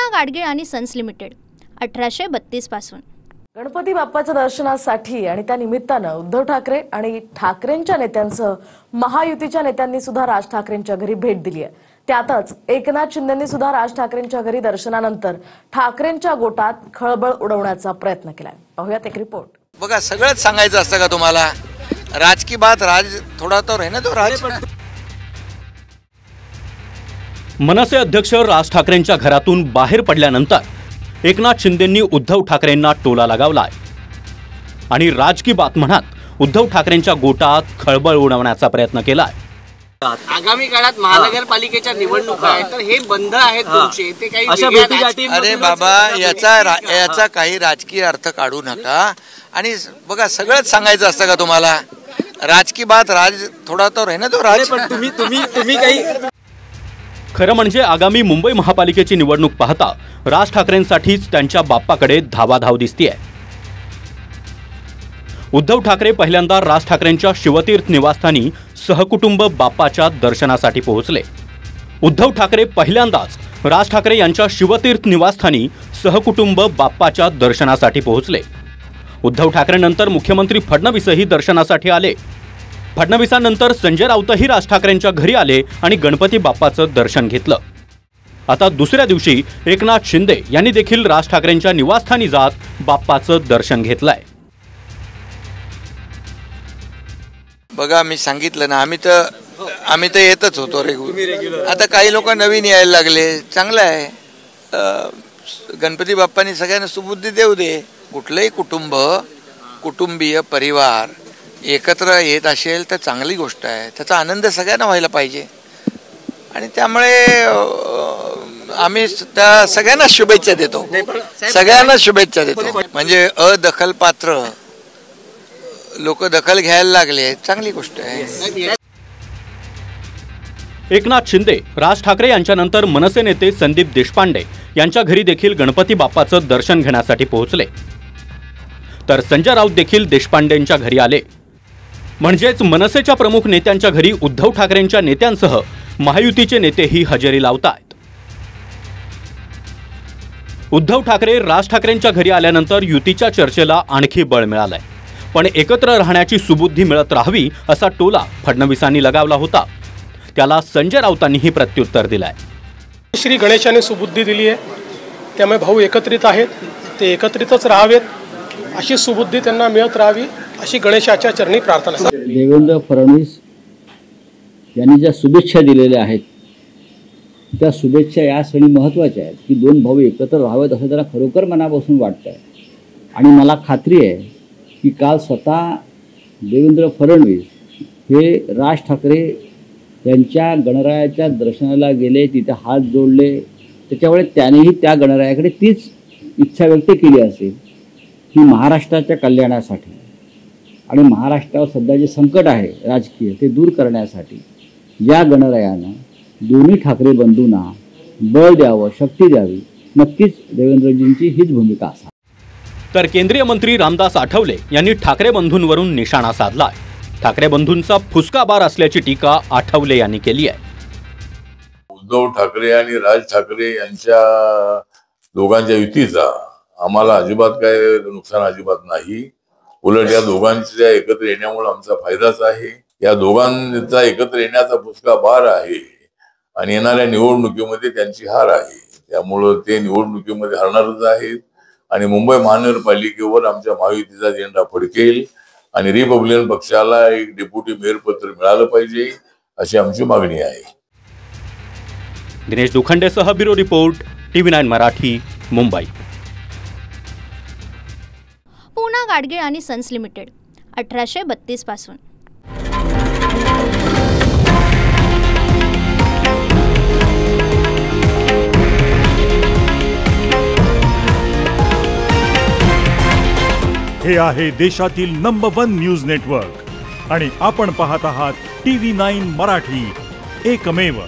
पूना गाडगीळ आणि sons limited 1832 पासून। गणपती बाप्पाच्या दर्शनासाठी आणि त्या निमित्तानं उद्धव ठाकरे आणि ठाकरेंच्या नेत्यांसह महायुतीच्या नेत्यांनी सुद्धा राज ठाकरेंच्या घरी भेट दिली आहे। त्यातच एकनाथ शिंदेंनी सुद्धा राज ठाकरेंच्या घरी दर्शनानंतर ठाकरेंच्या गोटात खळबळ उडवण्याचा प्रयत्न केलाय। पाहूयात एक रिपोर्ट। बघा, सगळंच सांगायचं असतं का तुम्हाला? राज की बात राज थोडा तो रहने दो राज। मनसे अध्यक्ष राज ठाकरेंच्या घरातून बाहेर पडल्यानंतर एकनाथ शिंदेंनी उद्धव ठाकरेंना टोला लगावलाय आणि राज की बात म्हणत उद्धव ठाकरेंच्या गोटात खळबळ उडवण्याचा प्रयत्न केलाय। आगामी काळात महानगरपालिकेच्या निवडणुका आहेत, तर हे बंद आहेत तुमचे, ते काही अशा भेटीगाठी? अरे बाबा, याचा काही राजकीय अर्थ काढू नका। आणि बघा, सगळंच सांगायचं असतं का तुम्हाला? राज की बात राज थोडा तो रहने दो राज। तुम्ही काही खरं म्हणजे आगामी मुंबई महापालिकेची निवडणूक पाहता राज ठाकरेंसाठीच त्यांच्या बाप्पाकडे धावाधाव दिसतेय। उद्धव ठाकरे पहिल्यांदा राज ठाकरेंच्या शिवतीर्थ निवासस्थानी सहकुटुंब बाप्पाच्या दर्शनासाठी पोहोचले। उद्धव ठाकरे पहिल्यांदाच राज ठाकरे यांच्या शिवतीर्थ निवासस्थानी सहकुटुंब बाप्पाच्या दर्शनासाठी पोहोचले। उद्धव ठाकरेंनंतर मुख्यमंत्री फडणवीसही दर्शनासाठी आले। फडणवीसांनंतर संजय राऊतही राज ठाकरेंच्या घरी आले आणि गणपती बाप्पाचं दर्शन घेतलं। आता दुसऱ्या दिवशी एकनाथ शिंदे यांनी देखील राज ठाकरेंच्या निवासस्थानी जात बाप्पाचं दर्शन घेतलंय। बघा, मी सांगितलं ना, आम्ही तर येतच होतो रेग्युलर। आता काही लोक नवीन यायला लागले, चांगलं आहे। गणपती बाप्पांनी सगळ्यांना सुबुद्धी देऊ दे। कुठलंही कुटुंबीय परिवार एकत्र येत असेल तर चांगली गोष्ट आहे, त्याचा आनंद सगळ्यांना व्हायला पाहिजे। आणि त्यामुळे आम्ही त्या सगळ्यांना शुभेच्छा देतो, म्हणजे अदखलपात्र लोक दखल घ्यायला लागले, चांगली गोष्ट आहे। एकनाथ शिंदे, राज ठाकरे यांच्यानंतर मनसे नेते संदीप देशपांडे यांच्या घरी देखील गणपती बाप्पाचं दर्शन घेण्यासाठी पोहोचले। तर संजय राऊत देखील देशपांडेंच्या घरी आले। म्हणजेच मनसेच्या प्रमुख नेत्यांच्या घरी उद्धव ठाकरेंच्या नेत्यांसह महायुतीचे नेतेही हजेरी लावतात। उद्धव ठाकरे राज ठाकरेंच्या घरी आल्यानंतर युतीच्या चर्चेला आणखी बळ मिळालंय। पण एकत्र राहण्याची सुबुद्धी मिळत राहावी असा टोला फडणवीसांनी लगावला होता। त्याला संजय राऊतांनीही प्रत्युत्तर दिलंय। श्री गणेशाने सुबुद्धी दिली आहे, त्यामुळे भाऊ एकत्रित आहेत, ते एकत्रितच राहावेत अशी सुबुद्धी त्यांना मिळत राहावी अशी गणेशाच्या चरणी प्रार्थना। देवेंद्र फडणवीस यांनी ज्या शुभेच्छा दिलेल्या आहेत त्या शुभेच्छा यासाठी महत्त्वाच्या आहेत की दोन भाऊ एकत्र राहावेत असं त्यांना खरोखर मनापासून वाटतं आहे। आणि मला खात्री आहे की काल स्वतः देवेंद्र फडणवीस हे राज ठाकरे यांच्या गणरायाच्या दर्शनाला गेले, तिथे हात जोडले, त्याच्यामुळे त्यानेही त्या गणरायाकडे तीच इच्छा व्यक्त केली असेल की महाराष्ट्राच्या कल्याणासाठी आणि महाराष्ट्रावर सध्या जे संकट आहे राजकीय ते दूर करण्यासाठी या गणरायानं दोन्ही ठाकरे बंधूंना बळ द्यावं, शक्ती द्यावी। नक्कीच देवेंद्रजींची हीच भूमिका असावी। तर केंद्रीय मंत्री रामदास आठवले यांनी ठाकरे बंधूंवरून निशाणा साधलाय। ठाकरे बंधूंचा फुसका बार असल्याची टीका आठवले यांनी केली आहे। उद्धव ठाकरे आणि राज ठाकरे यांच्या दोघांच्या युतीचा आम्हाला अजिबात काय नुकसान अजिबात नाही, उलट या दोघांच्या एकत्र येण्यामुळे आमचा फायदाच आहे। या दोघांचा एकत्र येण्याचा फुसका बार आहे आणि येणाऱ्या निवडणुकीमध्ये त्यांची हार आहे, त्यामुळं ते निवडणुकीमध्ये हरणारच आहेत आणि मुंबई महानगरपालिकेवर आमच्या महायुतीचा झेंडा फडकेल आणि रिपब्लिकन पक्षाला एक डेप्युटी मेयर पत्र मिळालं पाहिजे अशी आमची मागणी आहे। दिनेश दुखंडेसह bureau report, TV9 Marathi, Mumbai. Poona Gadgil आणि सन्स लिमिटेड 1832 पासून। हे आहे देशातील नंबर 1 न्यूज नेटवर्क आणि आपण पाहत आहात TV9 मराठी, एकमेव।